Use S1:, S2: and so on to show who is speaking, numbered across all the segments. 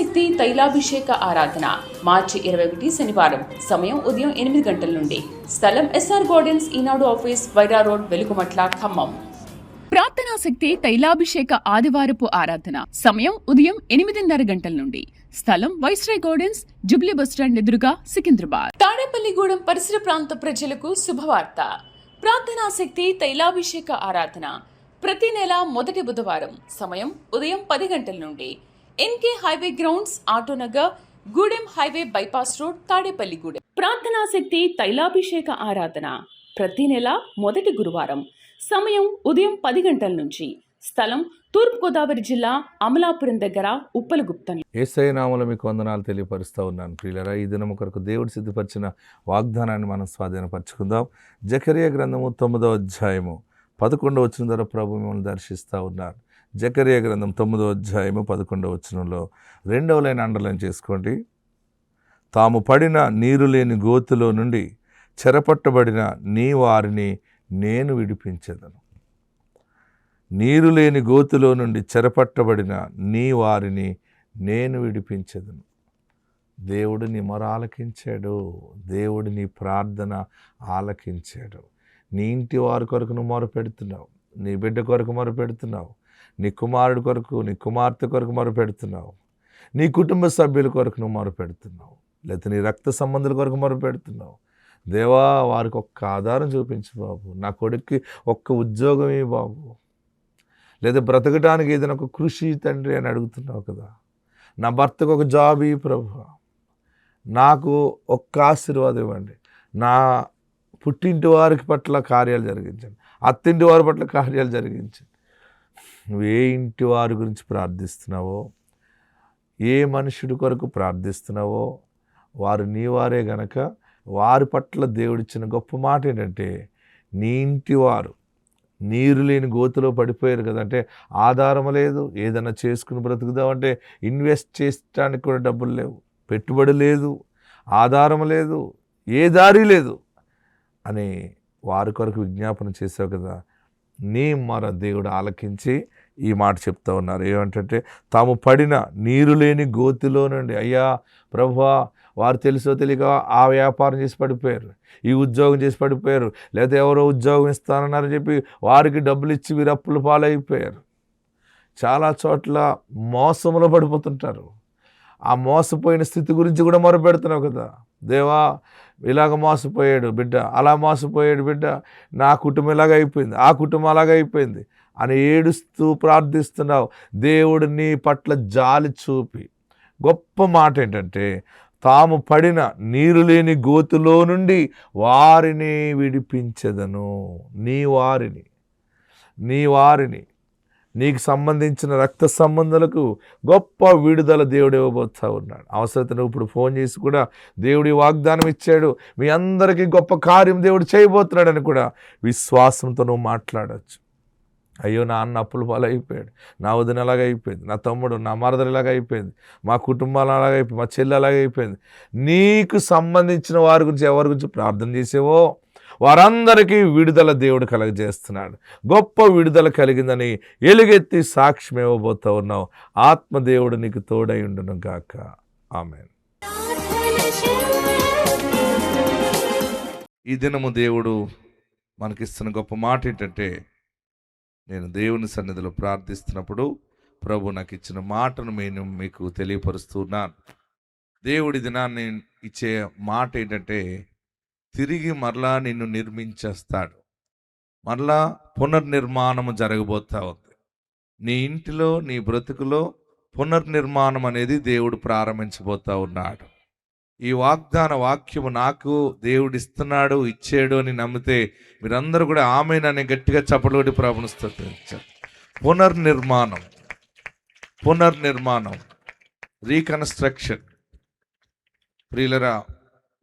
S1: శక్తి తైలాభిషేక ఆరాధన మార్చి 21 శనివారం. సమయం ఉదయం 8 గంటల నుండి. స్థలం ఎస్ఆర్ గార్డెన్స్, ఈనాడు ఆఫీస్, వైరా రోడ్, వెలుగుమట్ల, ఖమ్మం. ప్రార్థనా శక్తి తైలాభిషేక ఆదివారపు ఆరాధన సమయం ఉదయం 8:30 గంటల నుండి. స్థలం వైస్రాయ్ గార్డెన్స్, జుబ్లీ బస్టాండ్ ఎదురుగా, సికింద్రాబాద్. తాడేపల్లిగూడెం పరిసర ప్రాంత ప్రజలకు శుభవార్త. ప్రార్థనా శక్తి తైలాభిషేక ఆరాధన ప్రతి నెల మొదటి బుధవారం. సమయం ఉదయం 10 గంటల నుండి. NK highway grounds, Autonagar, Gudem highway bypass road, Tadepalligudem. ప్రార్థనా శక్తి తైలాభిషేక ఆరాధన ప్రతి నెల మొదటి గురువారం. సమయం ఉదయం 10 గంటల నుంచి. స్థలం తూర్పుగోదావరి జిల్లా, అమలాపురం దగ్గర, ఉప్పలగుప్తం.
S2: యేసయ్య నామములో మీకు వందనాలు తెలియపరుస్తూ ఉన్నాను ప్రియులారా. ఈ దినము కొరకు దేవుడు సిద్ధపరిచిన వాగ్దానాన్ని మనం స్వాధీనపరచుకుందాం. జకరియా గ్రంథము 9వ అధ్యాయము 11వ వచనం ద్వారా ప్రభు మిమ్మల్ని దర్శిస్తూ ఉన్నారు. జకరియా గ్రంథం 9వ అధ్యాయము 11వ వచనంలో 2వ లైన్ అండర్లైన్ చేసుకోండి. తాము పడిన నీరు లేని గోతులో నుండి చెరపట్టబడిన నీ వారిని నేను విడిపించెదను. నీరు లేని గోతులో నుండి చెరపట్టబడిన నీ వారిని నేను విడిపించెదను. దేవుడు నీ మొర ఆలకించాడు. దేవుడు నీ ప్రార్థన ఆలకించాడు. నీ ఇంటి వారి కొరకు నువ్వు మొర పెడుతున్నావు. నీ బిడ్డ కొరకు మొర పెడుతున్నావు. నీ కుమారుడి కొరకు, నీ కుమార్తె కొరకు మొర పెడుతున్నావు. నీ కుటుంబ సభ్యుల కొరకు నువ్వు మొర పెడుతున్నావు. లేకపోతే నీ రక్త సంబంధుల కొరకు మొర పెడుతున్నావు. దేవా, వారికి ఒక్క ఆధారం చూపించు బాబు. నా కొడుక్కి ఒక్క ఉద్యోగమే బాబు. లేదా బ్రతకడానికి ఏదైనా ఒక కృషి తండ్రి అని అడుగుతున్నావు కదా. నా భర్తకు ఒక జాబ్ ఈ ప్రభు. నాకు ఒక్క ఆశీర్వాదం ఇవ్వండి. నా పుట్టింటి వారికి పట్ల కార్యాలు జరిగించండి. అత్తింటి వారి పట్ల కార్యాలు జరిగించండి. నువ్వు ఏ ఇంటి వారి గురించి ప్రార్థిస్తున్నావో, ఏ మనుషుడి కొరకు ప్రార్థిస్తున్నావో వారు నీ వారే గనక వారి పట్ల దేవుడిచ్చిన గొప్ప మాట ఏంటంటే, నీ ఇంటి వారు నీరు లేని గోతులో పడిపోయారు కదా. అంటే ఆధారం లేదు. ఏదైనా చేసుకుని బ్రతుకుదామంటే ఇన్వెస్ట్ చేయడానికి కూడా డబ్బులు లేవు, పెట్టుబడి లేదు, ఆధారం లేదు, ఏ దారి లేదు అని వారి కొరకు విజ్ఞాపన చేసావు కదా. నీ మొర దేవుడు ఆలకించి ఈ మాట చెప్తా ఉన్నారు. ఏమంటే, తాము పడిన నీరు లేని గోతిలో నుండి, అయ్యా ప్రభువా, వారు తెలుసో తెలియక ఆ వ్యాపారం చేసి పడిపోయారు, ఈ ఉద్యోగం చేసి పడిపోయారు, లేదా ఎవరో ఉద్యోగం ఇస్తానన్నారని చెప్పి వారికి డబ్బులు ఇచ్చి వీరు అప్పుల పాలైపోయారు. చాలా చోట్ల మోసంలో పడిపోతుంటారు. ఆ మోసపోయిన స్థితి గురించి కూడా మొరపెడుతున్నావు కదా. దేవా, ఇలాగ మోసపోయాడు బిడ్డ, అలా మోసపోయాడు బిడ్డ, నా కుటుంబం ఇలాగ అయిపోయింది, ఆ కుటుంబం అలాగ అయిపోయింది అని ఏడుస్తూ ప్రార్థిస్తున్నావు. దేవుడు నీ పట్ల జాలి చూపి గొప్ప మాట ఏంటంటే, తాము పడిన నీరు లేని గోతులో నుండి వారిని విడిపించెదను. నీ వారిని నీకు సంబంధించిన రక్త సంబంధాలకు గొప్ప విడుదల దేవుడు ఇవ్వబోతా ఉన్నాడు. అవసరత నువ్వు ఇప్పుడు ఫోన్ చేసి కూడా దేవుడి వాగ్దానం ఇచ్చాడు, మీ అందరికీ గొప్ప కార్యం దేవుడు చేయబోతున్నాడని కూడా విశ్వాసంతో నువ్వు మాట్లాడచ్చు. అయ్యో, నా అన్న అప్పుల పాలు అయిపోయాడు, నా వదిన అలాగ అయిపోయింది, నా తమ్ముడు, నా మరదలు ఇలాగ అయిపోయింది, మా కుటుంబాలు అలాగ అయిపోయింది, మా చెల్లి అలాగ అయిపోయింది. నీకు సంబంధించిన వారి గురించి ఎవరి గురించి ప్రార్థన చేసేవో వారందరికీ విడుదల దేవుడు కలగజేస్తున్నాడు. గొప్ప విడుదల కలిగిందని ఎలుగెత్తి సాక్ష్యం ఇవ్వబోతూ ఉన్నావు. ఆత్మదేవుడు నీకు తోడై ఉండును గాక. ఆమేన్. ఈ దినము దేవుడు మనకిస్తున్న గొప్ప మాట ఏంటంటే, నేను దేవుని సన్నిధిలో ప్రార్థిస్తున్నప్పుడు ప్రభు నాకు ఇచ్చిన మాటను నేను మీకు తెలియపరుస్తున్నాను. దేవుడి దినాన్ని ఇచ్చే మాట ఏంటంటే, తిరిగి మరలా నిన్ను నిర్మించేస్తాడు. మరలా పునర్నిర్మాణము జరగబోతా ఉంది. నీ ఇంటిలో, నీ బ్రతుకులో పునర్నిర్మాణం అనేది దేవుడు ప్రారంభించబోతా ఉన్నాడు. ఈ వాగ్దాన వాక్యము నాకు దేవుడు ఇస్తున్నాడు, ఇచ్చాడు అని నమ్మితే మీరందరూ కూడా ఆమేన్ అని గట్టిగా చప్పట్లు ప్రారంభిస్తారు. పునర్నిర్మాణం, రీకన్స్ట్రక్షన్. ప్రియులరా,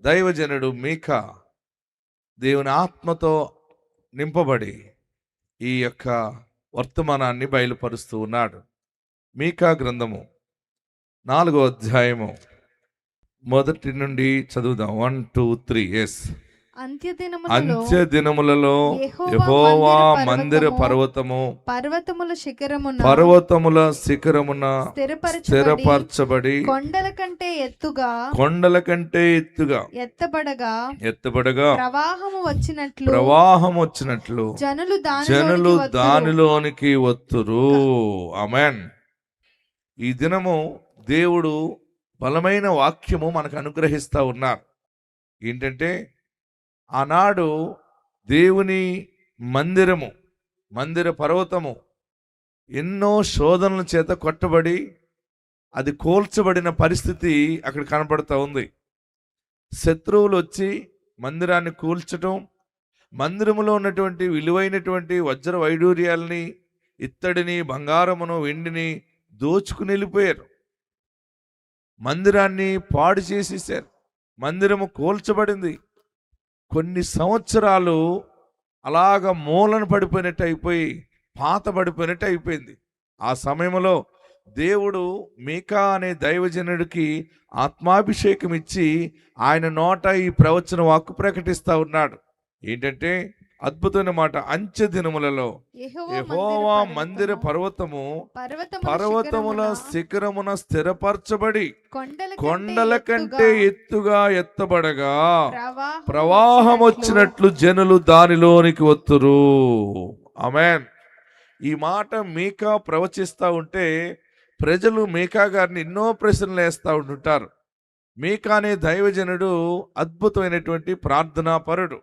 S2: దైవజనుడు మీకా దేవుని ఆత్మతో నింపబడి ఈ యొక్క వర్తమానాన్ని బయలుపరుస్తూ ఉన్నాడు. మీకా గ్రంథము 4వ అధ్యాయము 1 నుండి చదువుదాం. 1, 2, 3. ఎస్.
S3: అంత్యదినములలో
S2: అంత్య దినములలో
S3: యెహోవా
S2: యెహోవా మందిర
S3: మందిర
S2: పర్వతము
S3: పర్వతముల శిఖరమున
S2: స్థిరపరచబడి
S3: కొండల కంటే ఎత్తుగా
S2: ఎత్తబడగా
S3: ప్రవాహము వచ్చినట్లు జనులు
S2: దానిలోనికి వత్తురు. ఆమేన్. ఈ దినము దేవుడు బలమైన వాక్యము మనకు అనుగ్రహిస్తా ఉన్నారు. ఏంటంటే ఆనాడు దేవుని మందిర పర్వతము ఎన్నో శోధనల చేత కొట్టబడి అది కోల్చబడిన పరిస్థితి అక్కడ కనపడతా ఉంది. శత్రువులు వచ్చి మందిరాన్ని కూల్చటం, మందిరములో ఉన్నటువంటి విలువైనటువంటి వజ్ర వైడూర్యాలని, ఇత్తడిని, బంగారమును, వెండిని దోచుకుని వెళ్ళిపోయారు. మందిరాన్ని పాడు చేసేసారు. మందిరము కోల్చబడింది. కొన్ని సంవత్సరాలు అలాగ మూలన పడిపోయినట్టు అయిపోయి, పాత పడిపోయినట్టు అయిపోయింది. ఆ సమయంలో దేవుడు మీకా అనే దైవజనుడికి ఆత్మాభిషేకం ఇచ్చి ఆయన నోట ఈ ప్రవచన వాక్కు ప్రకటిస్తా ఉన్నాడు. ఏంటంటే అద్భుతమైన మాట, అంత్య దినములలో యెహోవా మందిర పర్వతముల శిఖరమున స్థిరపరచబడి కొండల కంటే ఎత్తుగా ఎత్తబడగా ప్రవాహం వచ్చినట్లు జనులు దానిలోనికి వత్తురు. ఆమేన్. ఈ మాట మీకా ప్రవచిస్తా ఉంటే ప్రజలు మీకా గారిని ఎన్నో ప్రశ్నలు వేస్తూ ఉంటుంటారు. మీకా అనే దైవజనుడు అద్భుతమైనటువంటి ప్రార్థనా పరుడు.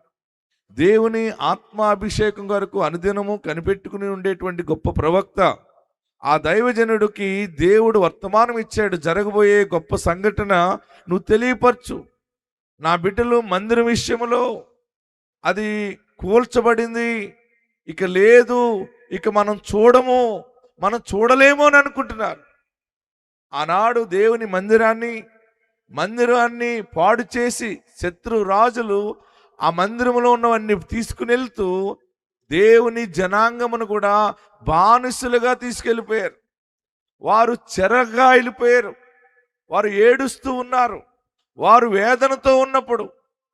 S2: దేవుని ఆత్మాభిషేకం కొరకు అనుదినము కనిపెట్టుకుని ఉండేటువంటి గొప్ప ప్రవక్త. ఆ దైవజనుడికి దేవుడు వర్తమానం ఇచ్చాడు. జరగబోయే గొప్ప సంఘటన నువ్వు తెలియపరచు. నా బిడ్డలు మందిరం విషయంలో అది కూల్చబడింది, ఇక లేదు, ఇక మనం చూడలేము అని అనుకుంటున్నారు. ఆనాడు దేవుని మందిరాన్ని పాడు చేసి శత్రు రాజులు ఆ మందిరంలో ఉన్నవన్నీ తీసుకుని వెళ్తూ దేవుని జనాంగమును కూడా బానిసలుగా తీసుకెళ్ళిపోయారు. వారు చెరగా వెళ్ళిపోయారు. వారు ఏడుస్తూ ఉన్నారు. వారు వేదనతో ఉన్నప్పుడు,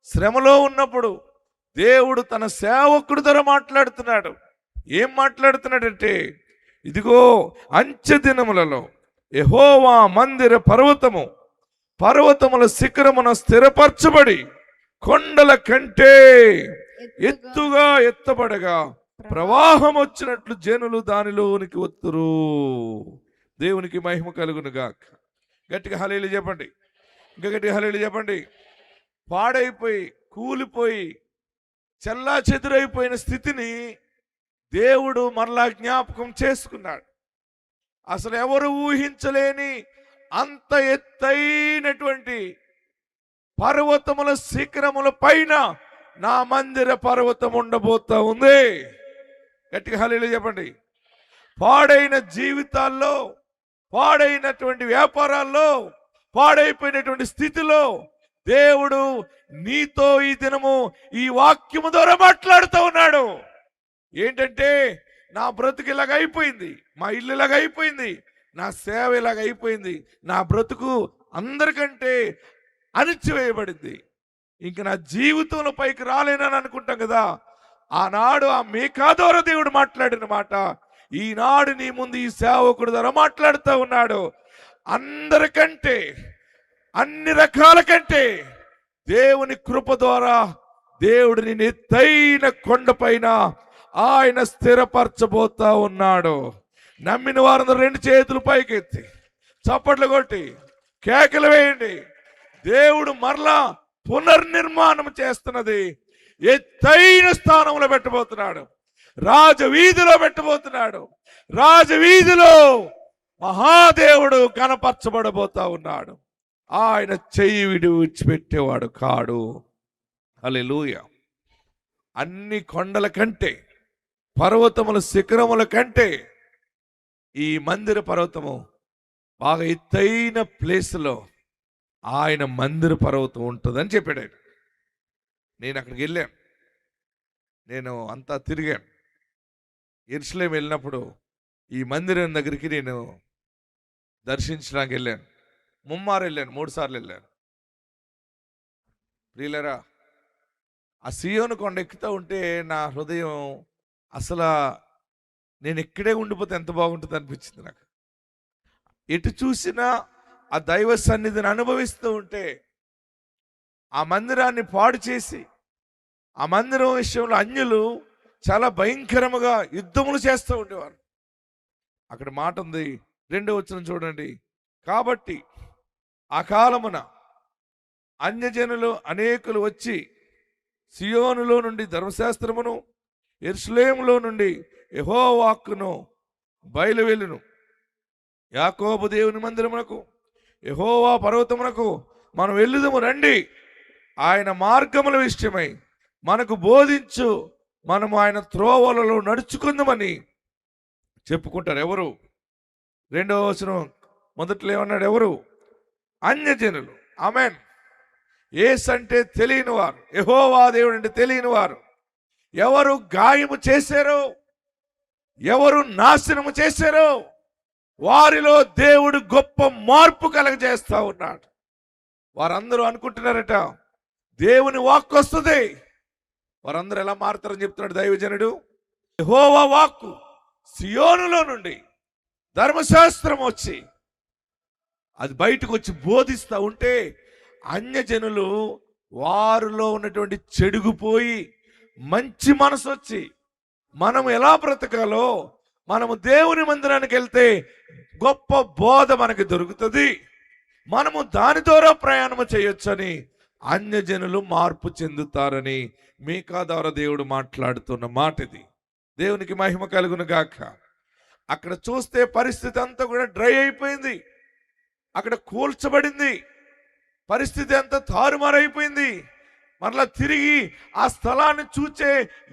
S2: శ్రమలో ఉన్నప్పుడు దేవుడు తన సేవకుడి ద్వారా మాట్లాడుతున్నాడు. ఏం మాట్లాడుతున్నాడంటే, ఇదిగో అంత్య దినములలో యెహోవా మందిర పర్వతముల శిఖరమున స్థిరపరచబడి కొండల కంటే ఎత్తుగా ఎత్తబడగా ప్రవాహం వచ్చినట్లు జనులు దానిలోనికి వత్తురు. దేవునికి మహిమ కలుగునుగాక. గట్టిగా హల్లెలూయా చెప్పండి. ఇంకా గట్టిగా హల్లెలూయా చెప్పండి. పాడైపోయి, కూలిపోయి, చెల్లా చెదురైపోయిన స్థితిని దేవుడు మరలా జ్ఞాపకం చేసుకున్నాడు. అసలు ఎవరు ఊహించలేని అంత ఎత్తైనటువంటి పర్వతముల శిఖరముల పైన నా మందిర పర్వతం ఉండబోతా ఉంది. గట్టిగా హల్లెలూయా చెప్పండి. పాడైన జీవితాల్లో, పాడైనటువంటి వ్యాపారాల్లో, పాడైపోయినటువంటి స్థితిలో దేవుడు నీతో ఈ దినము ఈ వాక్యము ద్వారా మాట్లాడుతూ ఉన్నాడు. ఏంటంటే, నా బ్రతుకు ఇలాగ అయిపోయింది, మా ఇల్లు ఇలాగ అయిపోయింది, నా సేవ ఇలాగ అయిపోయింది, నా బ్రతుకు అందరికంటే అణిచివేయబడింది, ఇంక నా జీవితంలో పైకి రాలేనని అనుకుంటాం కదా. ఆనాడు ఆ మీకా ద్వారా దేవుడు మాట్లాడిన మాట ఈనాడు నీ ముందు ఈ సేవకుడు ద్వారా మాట్లాడుతూ ఉన్నాడు. అందరికంటే, అన్ని రకాల కంటే దేవుని కృప ద్వారా దేవుడు నిన్ను ఎత్తైన కొండపైన ఆయన స్థిరపరచబోతా ఉన్నాడు. నమ్మిన వారందరూ రెండు చేతులు పైకెత్తి చప్పట్లు కొట్టి కేకలు వేయండి. దేవుడు మరలా పునర్నిర్మాణం చేస్తున్నది. ఎత్తైన స్థానంలో పెట్టబోతున్నాడు. రాజవీధిలో పెట్టబోతున్నాడు. రాజవీధిలో మహాదేవుడు కనపరచబడబోతా ఉన్నాడు. ఆయన చెయ్యి విడిచిపెట్టేవాడు కాడు. హల్లెలూయా. అన్ని కొండల కంటే, పర్వతముల శిఖరముల కంటే ఈ మందిర పర్వతము బాగా ఎత్తైన ప్లేస్లో ఆయన మందిర పర్వతం ఉంటుందని చెప్పాడు ఆయన. నేను అక్కడికి వెళ్ళాను, నేను అంతా తిరిగాను. యెరూషలేము వెళ్ళినప్పుడు ఈ మందిరం దగ్గరికి నేను దర్శించడానికి వెళ్ళాను. ముమ్మారు వెళ్ళాను, 3 సార్లు వెళ్ళాను. ప్రియులారా, ఆ సీయోను కొండ ఎక్కుతూ ఉంటే నా హృదయం అసలు నేను ఇక్కడే ఉండిపోతే ఎంత బాగుంటుంది అనిపించింది నాకు. ఎటు చూసినా ఆ దైవ సన్నిధిని అనుభవిస్తూ ఉంటే, ఆ మందిరాన్ని పాడు చేసి ఆ మందిరం విషయంలో అన్యులు చాలా భయంకరముగా యుద్ధములు చేస్తూ ఉండేవారు. అక్కడ మాట ఉంది, 2వ వచనం చూడండి. కాబట్టి ఆ కాలమున అన్యజనులు అనేకులు వచ్చి సియోనులో నుండి ధర్మశాస్త్రమును, యెరూషలేములో నుండి యెహోవా వాక్కును బయలువెళ్ళును. యాకోబు దేవుని మందిరమునకు, యెహోవా పర్వతమునకు మనం వెళ్ళుదము రండి. ఆయన మార్గముల విషయమై మనకు బోధించు, మనము ఆయన త్రోవలలో నడుచుకుందామని చెప్పుకుంటారు. ఎవరు? 2వ వచనం మొదట్లో ఏమన్నాడు? ఎవరు? అన్యజనులు. ఆమేన్. యేసు అంటే తెలియని వారు, యెహోవా దేవుడు అంటే తెలియని వారు. ఎవరు గాయము చేశారో, ఎవరు నాశనము చేశారో వారిలో దేవుడు గొప్ప మార్పు కలగజేస్తా ఉన్నాడు. వారందరూ అనుకుంటున్నారట దేవుని వాక్కు వస్తుంది. వారందరూ ఎలా మారుతారని చెప్తున్నాడు దైవజనుడు. యెహోవా వాక్కు సియోనులో నుండి ధర్మశాస్త్రం వచ్చి అది బయటకు వచ్చి బోధిస్తూ ఉంటే అన్యజనులు వారిలో ఉన్నటువంటి చెడుగుపోయి మంచి మనసు వచ్చి మనం ఎలా బ్రతకాలో, మనము దేవుని మందిరానికి వెళ్తే గొప్ప బోధ మనకి దొరుకుతుంది, మనము దాని ద్వారా ప్రయాణం చేయొచ్చని అన్యజనులు మార్పు చెందుతారని మీకా ద్వారా దేవుడు మాట్లాడుతున్న మాట ఇది. దేవునికి మహిమ కలుగును గాక. అక్కడ చూస్తే పరిస్థితి అంతా కూడా డ్రై అయిపోయింది. అక్కడ కూల్చబడింది. పరిస్థితి అంతా తారుమారైపోయింది. మరలా తిరిగి ఆ స్థలాన్ని చూచే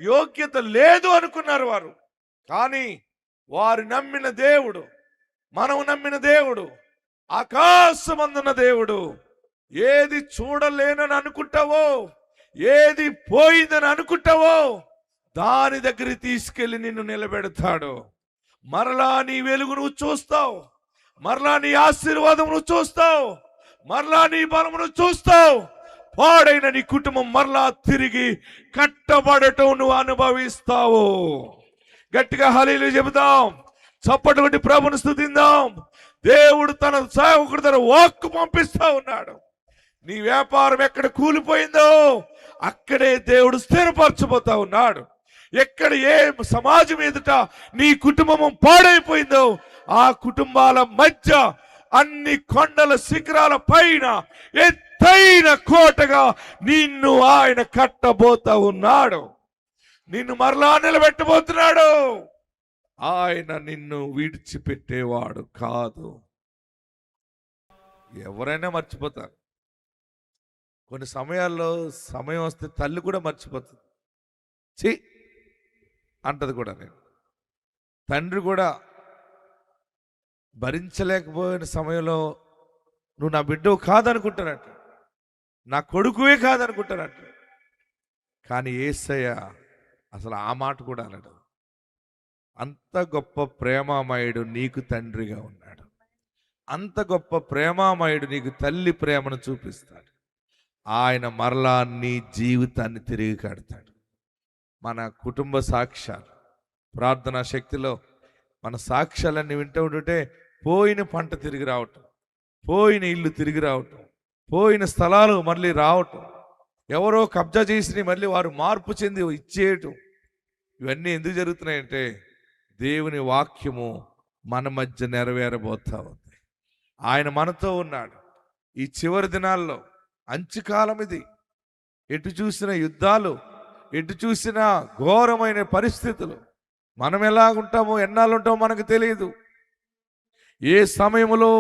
S2: యోగ్యత లేదు అనుకున్నారు వారు. కానీ వారు నమ్మిన దేవుడు, మనం నమ్మిన దేవుడు, ఆకాశమందున్న దేవుడు, ఏది చూడలేనని అనుకుంటావో, ఏది పోయిందని అనుకుంటావో దాని దగ్గరికి తీసుకెళ్లి నిన్ను నిలబెడతాడు. మరలా నీ వెలుగు నువ్వు చూస్తావు, మరలా నీ ఆశీర్వాదం నువ్వు చూస్తావు, మరలా నీ బలమును చూస్తావు. పాడైన నీ కుటుంబం మరలా తిరిగి కట్టబడటం నువ్వు అనుభవిస్తావు. గట్టిగా హల్లెలూయా చెబుదాం. చప్పటి కొట్టి ప్రభువును స్తుతిద్దాం. దేవుడు తన సేవకుడు తన వాక్కు పంపిస్తా ఉన్నాడు. నీ వ్యాపారం ఎక్కడ కూలిపోయిందో అక్కడే దేవుడు స్థిరపరచబోతా ఉన్నాడు. ఎక్కడ ఏ సమాజం ఎదుట నీ కుటుంబం పాడైపోయిందో ఆ కుటుంబాల మధ్య అన్ని కొండల శిఖరాల పైన ఎత్తైన కోటగా నిన్ను ఆయన కట్టబోతా ఉన్నాడు. నిన్ను మరలా నిలబెట్టబోతున్నాడు. ఆయన నిన్ను విడిచిపెట్టేవాడు కాదు. ఎవరైనా మర్చిపోతారు. కొన్ని సమయాల్లో సమయం వస్తే తల్లి కూడా మర్చిపోతుంది. ఛీ అంటది కూడా. నేను తండ్రి కూడా భరించలేకపోయిన సమయంలో నువ్వు నా బిడ్డవు కాదనుకుంటానట, నా కొడుకువే కాదనుకుంటానట. కానీ యేసయ్య అసలు ఆ మాట కూడా అనడు. అంత గొప్ప ప్రేమామయుడు నీకు తండ్రిగా ఉన్నాడు. అంత గొప్ప ప్రేమామయుడు నీకు తల్లి ప్రేమను చూపిస్తాడు. ఆయన మరలా నీ జీవితాన్ని తిరిగి కడతాడు. మన కుటుంబ సాక్ష్యాలు, ప్రార్థనా శక్తిలో మన సాక్ష్యాలన్నీ వింటూ ఉంటుంటే పోయిన పంట తిరిగి రావటం, పోయిన ఇల్లు తిరిగి రావటం, పోయిన స్థలాలు మళ్ళీ రావటం, ఎవరో కబ్జా చేసి మళ్ళీ వారు మార్పు చెంది ఇచ్చేయటం, ఇవన్నీ ఎందుకు జరుగుతున్నాయంటే దేవుని వాక్యము మన మధ్య నెరవేరబోతా ఉంది. ఆయన మనతో ఉన్నాడు. ఈ చివరి దినాల్లో అంచుకాలం ఇది. ఎటు చూసిన యుద్ధాలు, ఎటు చూసిన ఘోరమైన పరిస్థితులు. మనం ఎలాగుంటామో ఎన్నాళ్ళు ఉంటామో మనకు తెలియదు. ఏ సమయంలో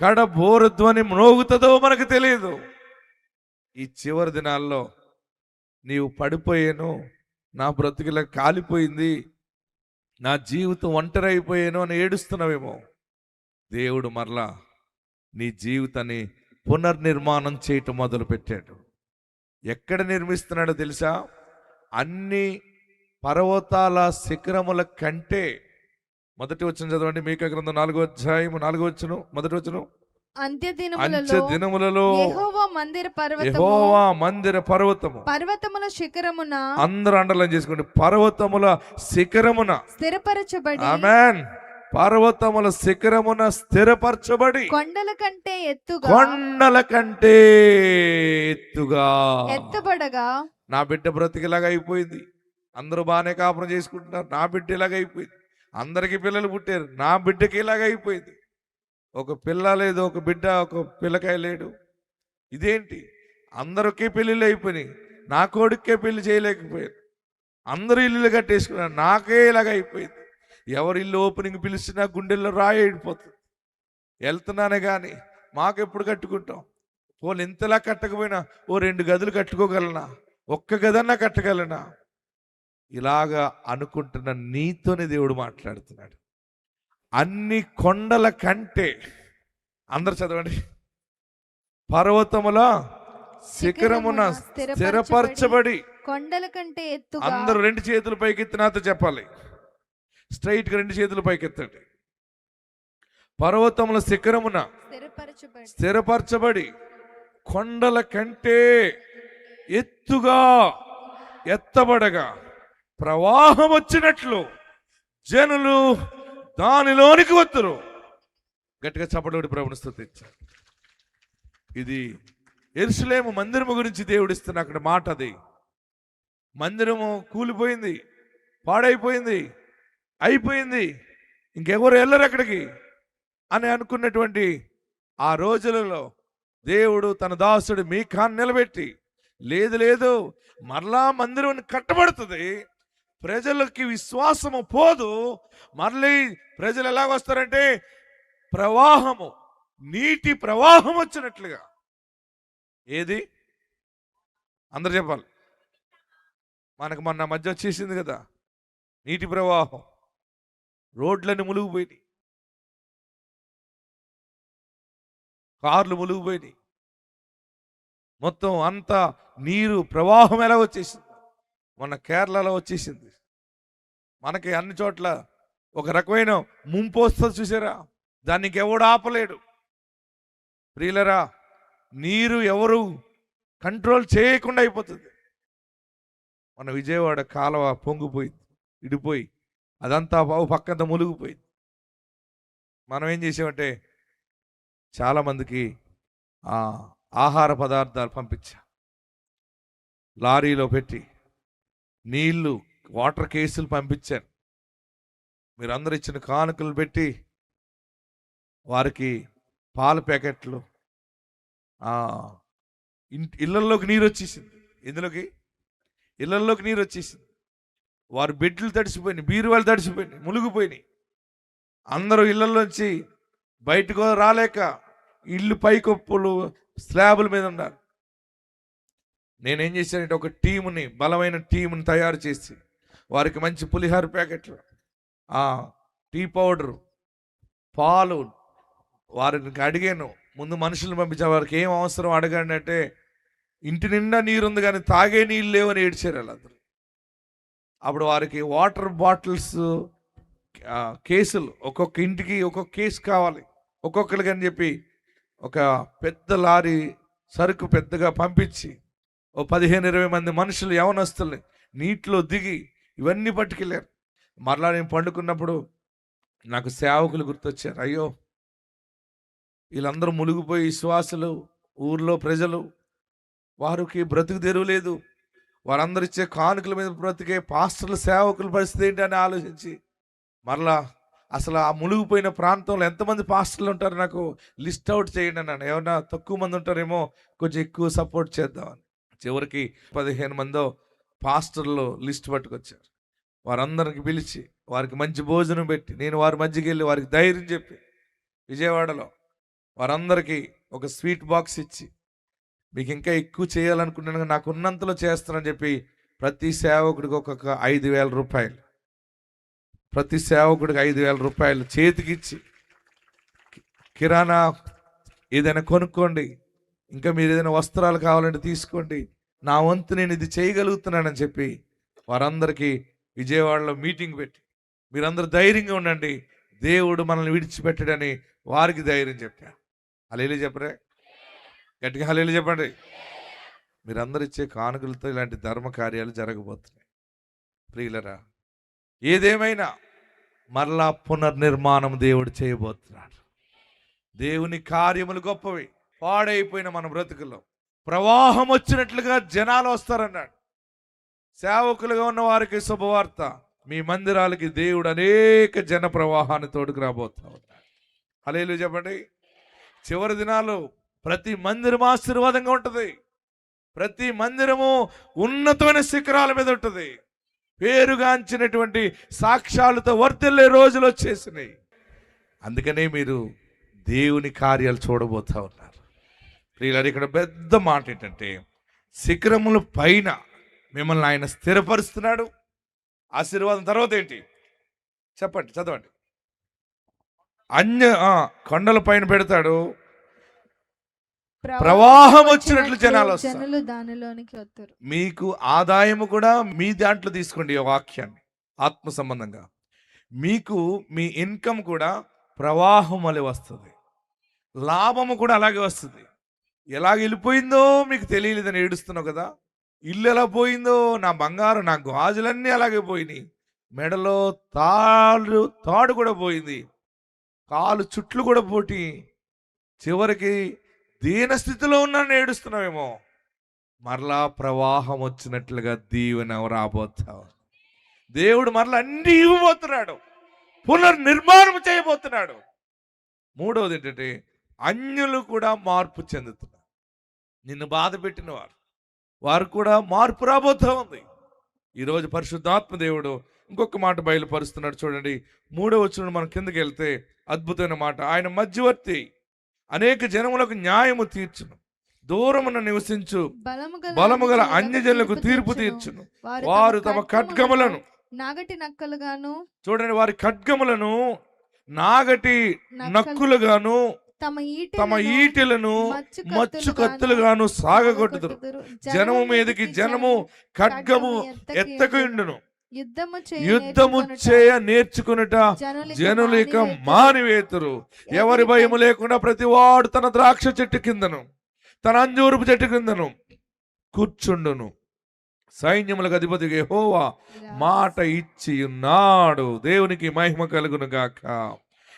S2: కడబోరధ్వని మ్రోగుతుందో మనకు తెలియదు. ఈ చివరి దినాల్లో నీవు పడిపోయాను, నా బ్రతుకులా కాలిపోయింది, నా జీవితం ఒంటరి అయిపోయాను అని ఏడుస్తున్నావేమో. దేవుడు మరలా నీ జీవితాన్ని పునర్నిర్మాణం చేయటం మొదలుపెట్టాడు. ఎక్కడ నిర్మిస్తున్నాడో తెలుసా? అన్ని పర్వతాల శిఖరముల కంటే, మొదటి వచనం చదవండి, మీకా గ్రంథం 4వ అధ్యాయం 4వ వచనం, మొదటి వచనం.
S3: అంత్య
S2: అంత్య దినములలో
S3: యెహోవా మందిర పర్వతము
S2: యెహోవా మందిర పర్వతము
S3: పర్వతముల శిఖరమున
S2: అందరూ అండర్లైన్ చేసుకోండి, పర్వతముల శిఖరమున
S3: స్థిరపరచబడి
S2: ఆమేన్, పర్వతముల శిఖరమున స్థిరపరచబడి
S3: కొండల కంటే ఎత్తుగా
S2: కొండల కంటే ఎత్తుగా
S3: ఎత్తబడగా
S2: నా బిడ్డ బ్రతికిలాగా అయిపోయింది. అందరూ బాగానే కాపురం చేసుకుంటున్నారు, నా బిడ్డ ఇలాగ అయిపోయింది. అందరికీ పిల్లలు పుట్టారు, నా బిడ్డకి ఇలాగ అయిపోయింది. ఒక పిల్ల లేదు, ఒక బిడ్డ, ఒక పిల్లకాయ లేడు. ఇదేంటి? అందరికీ పెళ్ళిళ్ళు అయిపోయినాయి, నా కొడుకే పెళ్లి చేయలేకపోయారు. అందరూ ఇల్లు కట్టేసుకున్నారు, నాకే ఇలాగ అయిపోయింది. ఎవరి ఇల్లు ఓపెనింగ్ పిలిచినా గుండెల్లో రాయి అయిపోతుంది. వెళ్తున్నానే కానీ మాకెప్పుడు కట్టుకుంటాం? పోలు ఇంతలా కట్టకపోయినా ఓ 2 గదులు కట్టుకోగలనా? ఒక్క గదన్నా కట్టగలనా? ఇలాగా అనుకుంటున్న నీతోనే దేవుడు మాట్లాడుతున్నాడు. అన్ని కొండల కంటే, అందరు చదవండి, పర్వతముల శిఖరమున స్థిరపరచబడి
S3: కొండల కంటే ఎత్తుగా.
S2: అందరూ 2 చేతులు పైకెత్తి నాతో చెప్పాలి, స్ట్రైట్ గా 2 చేతులు పైకెత్తండి. పర్వతముల శిఖరమున స్థిరపరచబడి కొండల కంటే ఎత్తుగా ఎత్తబడగా ప్రవాహం వచ్చినట్లు జనులు దానిలోనికి వత్తురు. గట్టిగా చప్పటి ప్రభుని స్తుతించారు. ఇది యెరూషలేము మందిరము గురించి దేవుడిస్తున్న అక్కడ మాట. అది మందిరము కూలిపోయింది, పాడైపోయింది, అయిపోయింది, ఇంకెవరు వెళ్ళరు అక్కడికి అని అనుకున్నటువంటి ఆ రోజులలో దేవుడు తన దాసుడు మీకాను నిలబెట్టి, లేదు లేదు మరలా మందిరం కట్టబడుతుంది, ప్రజలకి విశ్వాసము పోదు, మళ్ళీ ప్రజలు ఎలాగొస్తారంటే ప్రవాహము, నీటి ప్రవాహం వచ్చినట్లుగా. ఏది? అందరు చెప్పాలి. మనకు మొన్న మధ్య వచ్చేసింది కదా నీటి ప్రవాహం, రోడ్లన్నీ మునిగిపోయినాయి, కార్లు మునిగిపోయినాయి, మొత్తం అంతా నీరు ప్రవాహం ఎలా వచ్చేసింది. మొన్న కేరళలో వచ్చేసింది. మనకి అన్ని చోట్ల ఒక రకమైన ముంపు వస్తుంది చూసారా, దానికి ఎవడు ఆపలేడు. ప్రియులరా, నీరు ఎవరు కంట్రోల్ చేయకుండా అయిపోతుంది. మన విజయవాడ కాలువ పొంగిపోయింది, ఇడిపోయి అదంతా పక్కంతా మునిగిపోయింది. మనం ఏం చేసామంటే చాలామందికి ఆహార పదార్థాలు పంపించా, లారీలో పెట్టి నీళ్లు, వాటర్ కేసులు పంపించాను. మీరందరూ ఇచ్చిన కానుకలు పెట్టి వారికి పాల ప్యాకెట్లు, ఇళ్లలోకి నీరు వచ్చేసింది. ఇందులోకి ఇళ్లలోకి నీరు వచ్చేసింది. వారి బెడ్లు తడిసిపోయినాయి, బీరువాళ్ళు తడిసిపోయినాయి, మునిగిపోయినాయి. అందరూ ఇళ్లలోంచి బయటకు రాలేక ఇల్లు పైకప్పులు స్లాబుల మీద ఉన్నారు. నేనేం చేశానంటే ఒక టీముని, బలమైన టీముని తయారు చేసి వారికి మంచి పులిహార ప్యాకెట్లు, టీ పౌడరు, పాలు వారికి అడిగాను. ముందు మనుషులను పంపించా, వారికి ఏం అవసరం అడగండి అంటే ఇంటి నిండా నీరుంది కానీ తాగే నీళ్ళు లేవని ఏడ్చారు వాళ్ళందరూ. అప్పుడు వారికి వాటర్ బాటిల్స్ కేసులు, ఒక్కొక్క ఇంటికి ఒక్కొక్క కేసు కావాలి ఒక్కొక్కరికి అని చెప్పి ఒక పెద్ద లారీ సరుకు పెద్దగా పంపించి ఓ 15-20 మంది మనుషులు యవనస్తుల్ని నీటిలో దిగి ఇవన్నీ పట్టుకెళ్ళారు. మరలా నేను పండుకున్నప్పుడు నాకు సేవకులు గుర్తొచ్చారు. అయ్యో, వీళ్ళందరూ మునిగిపోయి విశ్వాసులు, ఊర్లో ప్రజలు, వారికి బ్రతుకు తెరువు లేదు, వారందరూ ఇచ్చే కానుకల మీద బ్రతికే పాస్టర్ల సేవకుల పరిస్థితి ఏంటి అని ఆలోచించి మరలా అసలు ఆ మునిగిపోయిన ప్రాంతంలో ఎంతమంది పాస్టర్లు ఉంటారు నాకు లిస్ట్ అవుట్ చేయండి అన్నాను. ఏమన్నా తక్కువ మంది ఉంటారేమో, కొంచెం ఎక్కువ సపోర్ట్ చేద్దామని. చివరికి 15 మందో పాస్టర్లు లిస్ట్ పట్టుకొచ్చారు. వారందరికి పిలిచి వారికి మంచి భోజనం పెట్టి నేను వారి మధ్యకి వెళ్ళి వారికి ధైర్యం చెప్పి విజయవాడలో వారందరికీ ఒక స్వీట్ బాక్స్ ఇచ్చి, మీకు ఇంకా ఎక్కువ చేయాలనుకుంటున్నాను, నాకు ఉన్నంతలో చేస్తానని చెప్పి ప్రతి సేవకుడికి ఒక్కొక్క 5,000 రూపాయలు, ప్రతి సేవకుడికి 5,000 రూపాయలు చేతికిచ్చి, కిరాణా ఏదైనా కొనుక్కోండి, ఇంకా మీరు ఏదైనా వస్త్రాలు కావాలంటే తీసుకోండి, నా వంతు నేను ఇది చేయగలుగుతున్నానని చెప్పి వారందరికీ విజయవాడలో మీటింగ్ పెట్టి మీరందరూ ధైర్యంగా ఉండండి, దేవుడు మనల్ని విడిచిపెట్టడని వారికి ధైర్యం చెప్పాను. హల్లెలూయా చెప్పరే, గట్టిగా హల్లెలూయా చెప్పండి. మీరందరూ ఇచ్చే కానుకలతో ఇలాంటి ధర్మ కార్యాలు జరగబోతున్నాయి. ప్రియులరా, ఏదేమైనా మరలా పునర్నిర్మాణం దేవుడు చేయబోతున్నాడు. దేవుని కార్యములు గొప్పవి. పాడైపోయిన మన బ్రతుకుల్లో ప్రవాహం వచ్చినట్లుగా జనాలు వస్తారన్నాడు. సేవకులుగా ఉన్న వారికి శుభవార్త, మీ మందిరాలకి దేవుడు అనేక జన ప్రవాహాన్ని తోడుకు రాబోతా ఉన్నాడు. హల్లెలూయా చెప్పండి. చివరి దినాలు ప్రతి మందిరం ఆశీర్వాదంగా ఉంటుంది. ప్రతి మందిరము ఉన్నతమైన శిఖరాల మీద ఉంటుంది. పేరుగాంచినటువంటి సాక్ష్యాలతో వర్తిల్లే రోజులు వచ్చేసినాయి. అందుకనే మీరు దేవుని కార్యాలు చూడబోతా ఉన్నారు. ప్రియులారా, ఇక్కడ పెద్ద మాట ఏంటంటే, శిఖరముల పైన మిమ్మల్ని ఆయన స్థిరపరుస్తున్నాడు. ఆశీర్వాదం తర్వాత ఏంటి చెప్పండి, చదవండి. కొండల పైన పెడతాడు, ప్రవాహం వచ్చినట్లు జనాలు వస్తారు.
S3: దానిలోనికి వస్తారు.
S2: మీకు ఆదాయము కూడా మీ దాంట్లో తీసుకోండి. ఈ వాక్యాన్ని ఆత్మ సంబంధంగా మీకు మీ ఇన్కమ్ కూడా ప్రవాహం వలె వస్తుంది. లాభము కూడా అలాగే వస్తుంది. ఎలాగ వెళ్ళిపోయిందో మీకు తెలియలేదని ఏడుస్తున్నావు కదా. ఇల్లు ఎలా పోయిందో, నా బంగారం, నా గాజులన్నీ అలాగే పోయినాయి. మెడలో తాడు కూడా పోయింది, కాలు చుట్లు కూడా పోటి, చివరికి దీన స్థితిలో ఉన్నాను ఏడుస్తున్నావేమో. మరలా ప్రవాహం వచ్చినట్లుగా దీవెన రాబోతావు. దేవుడు మరలా అన్ని ఇవ్వబోతున్నాడు, పునర్నిర్మాణం చేయబోతున్నాడు. మూడవది ఏంటంటే, అన్యులు కూడా మార్పు చెందుతున్నారు. నిన్ను బాధ పెట్టిన వారు కూడా మార్పు రాబోతా ఉంది. ఈరోజు పరిశుద్ధాత్మ దేవుడు ఇంకొక మాట బయలుపరుస్తున్నాడు. చూడండి, 3వ వచనం మనం కిందకి వెళ్తే అద్భుతమైన మాట. ఆయన మధ్యవర్తి అనేక జనములకు న్యాయము తీర్చును, దూరమున నివసించు బలము గల అన్యజనులకు తీర్పు తీర్చును. వారు తమ ఖడ్గములను
S3: నాగటి నక్కలుగాను,
S2: చూడండి, వారి ఖడ్గములను నాగటి నక్కులుగాను, తమ ఈటెలను మచ్చు కత్తులుగాను సాగగొట్టుదురు. జనము మీదకి జనము ఖడ్గము ఎత్తకుండును. యుద్ధము చేయ నేర్చుకునుట జనులు ఇక మానివేతురు. ఎవరి భయము లేకుండా ప్రతివాడు తన ద్రాక్ష చెట్టు కిందను తన అంజూరపు చెట్టు కిందను కూర్చుండును. సైన్యములకు అధిపతి యెహోవా మాట ఇచ్చి ఉన్నాడు. దేవునికి మహిమ కలుగును గాక.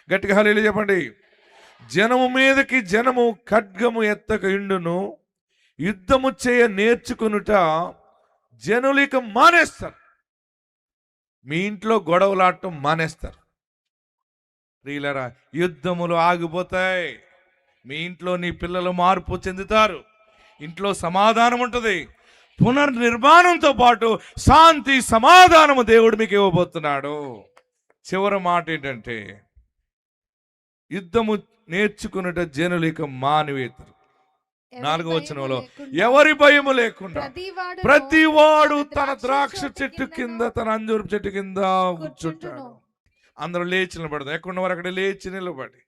S2: గట్టిగా హల్లెలూయా చెప్పండి. జనము మీదకి జనము ఖడ్గము ఎత్తక ఇండును. యుద్ధము చేయ నేర్చుకునుట జనులు ఇక మానేస్తారు. మీ ఇంట్లో గొడవలాడటం మానేస్తారు. ప్రియులారా, యుద్ధములు ఆగిపోతాయి. మీ ఇంట్లో నీ పిల్లలు మార్పు చెందుతారు. ఇంట్లో సమాధానం ఉంటుంది. పునర్నిర్మాణంతో పాటు శాంతి సమాధానము దేవుడు మీకు ఇవ్వబోతున్నాడు. చివరి మాట ఏంటంటే, యుద్ధము నేర్చుకున్నట జనులు ఇక మానివేతరు. 4వ వచనంలో, ఎవరి భయము లేకుండా ప్రతివాడు తన ద్రాక్ష చెట్టు కింద తన అంజూరు చెట్టు కింద కూర్చుంటాడు. అందరూ లేచి నిలబడదాం. ఎక్కడున్నవారు అక్కడ లేచి నిలబడి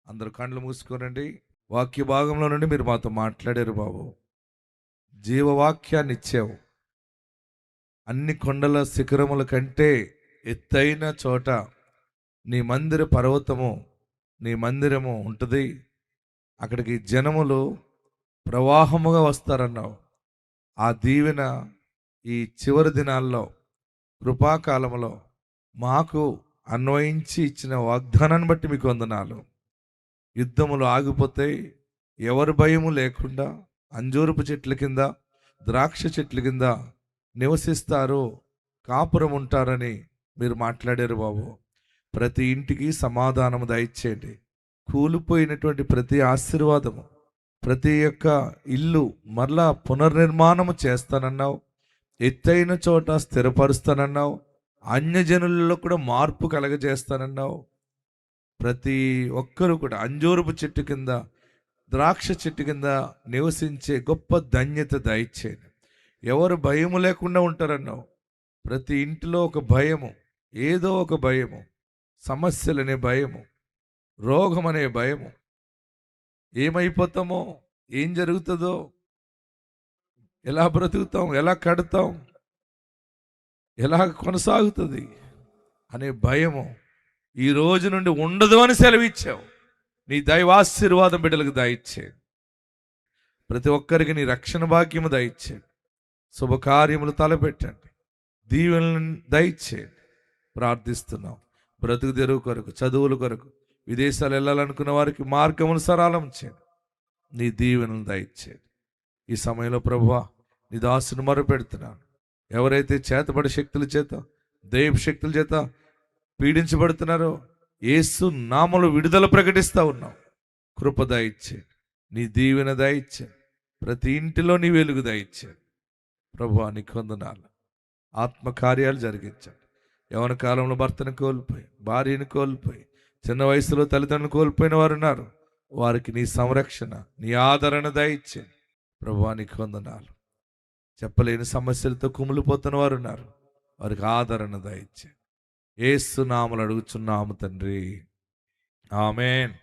S2: అందరూ కళ్ళు మూసుకోనండి. వాక్య భాగంలో నుండి మీరు మాతో మాట్లాడారు బాబు. జీవవాక్యాన్ని ఇచ్చావు. అన్ని కొండల శిఖరముల కంటే ఎత్తైన చోట నీ మందిర పర్వతము, నీ మందిరము ఉంటుంది. అక్కడికి జనములు ప్రవాహముగా వస్తారన్నావు. ఆ దీవెన ఈ చివరి దినాల్లో కృపాకాలంలో మాకు అన్వయించి ఇచ్చిన వాగ్దానాన్ని బట్టి మీకు వందనాలు. యుద్ధములు ఆగిపోతాయి. ఎవరి భయము లేకుండా అంజూరపు చెట్ల కింద ద్రాక్ష చెట్ల కింద నివసిస్తారు, కాపురం ఉంటారని మీరు మాట్లాడారు బాబు. ప్రతి ఇంటికి సమాధానము దయచేయండి. కూలిపోయినటువంటి ప్రతి ఆశీర్వాదము, ప్రతి ఒక్క ఇల్లు మరలా పునర్నిర్మాణము చేస్తానన్నావు. ఎత్తైన చోట స్థిరపరుస్తానన్నావు. అన్యజనులలో కూడా మార్పు కలగజేస్తానన్నావు. ప్రతి ఒక్కరూ కూడా అంజూరపు చెట్టు కింద ద్రాక్ష చెట్టు కింద నివసించే గొప్ప ధన్యత దయచేయండి. ఎవరు భయము లేకుండా ఉంటారన్నావు. ప్రతి ఇంటిలో ఒక భయము, ఏదో ఒక భయము, సమస్యలనే భయము, రోగం అనే భయము, ఏమైపోతామో, ఏం జరుగుతుందో, ఎలా బ్రతుకుతాం, ఎలా కడతాం, ఎలా కొనసాగుతుంది అనే భయము ఈ రోజు నుండి ఉండదు అని సెలవిచ్చావు. నీ దైవాశీర్వాదం బిడ్డలకు దయచేయండి. ప్రతి ఒక్కరికి నీ రక్షణ భాగ్యము దయచేయండి. శుభకార్యములు తలపెట్టండి. దీవెనలను దయచేయండి. ప్రార్థిస్తున్నాం. బ్రతుకు తెరువు కొరకు, చదువుల కొరకు, విదేశాలు వెళ్ళాలనుకున్న వారికి మార్గమును సరళం చేయండి. నీ దీవెనలు దయచేయండి. ఈ సమయంలో ప్రభువా, నీ దాసును మొరపెడుతున్నాను. ఎవరైతే చేతబడి శక్తుల చేత, దైవ శక్తుల చేత పీడించబడుతున్నారో యేసు నామములో విడుదల ప్రకటిస్తూ ఉన్నాం. కృప దయచేయండి. నీ దీవెన దయచేయండి. ప్రతి ఇంటిలో నీ వెలుగు దయచేయండి. ప్రభువా, నీకు వందనాలు. ఆత్మకార్యాలు జరిగించండి. యవ్వన కాలంలో భర్తను కోల్పోయి, భార్యను కోల్పోయి, చిన్న వయసులో తల్లిదండ్రులు కోల్పోయిన వారు ఉన్నారు. వారికి నీ సంరక్షణ, నీ ఆదరణ దయచేయండి. ప్రభువా, నీకు వందనాలు. చెప్పలేని సమస్యలతో కుమిలిపోతున్న వారు ఉన్నారు. వారికి ఆదరణ దయచేయండి. యేసు నామములో అడుగుచున్నాము తండ్రి. ఆమేన్.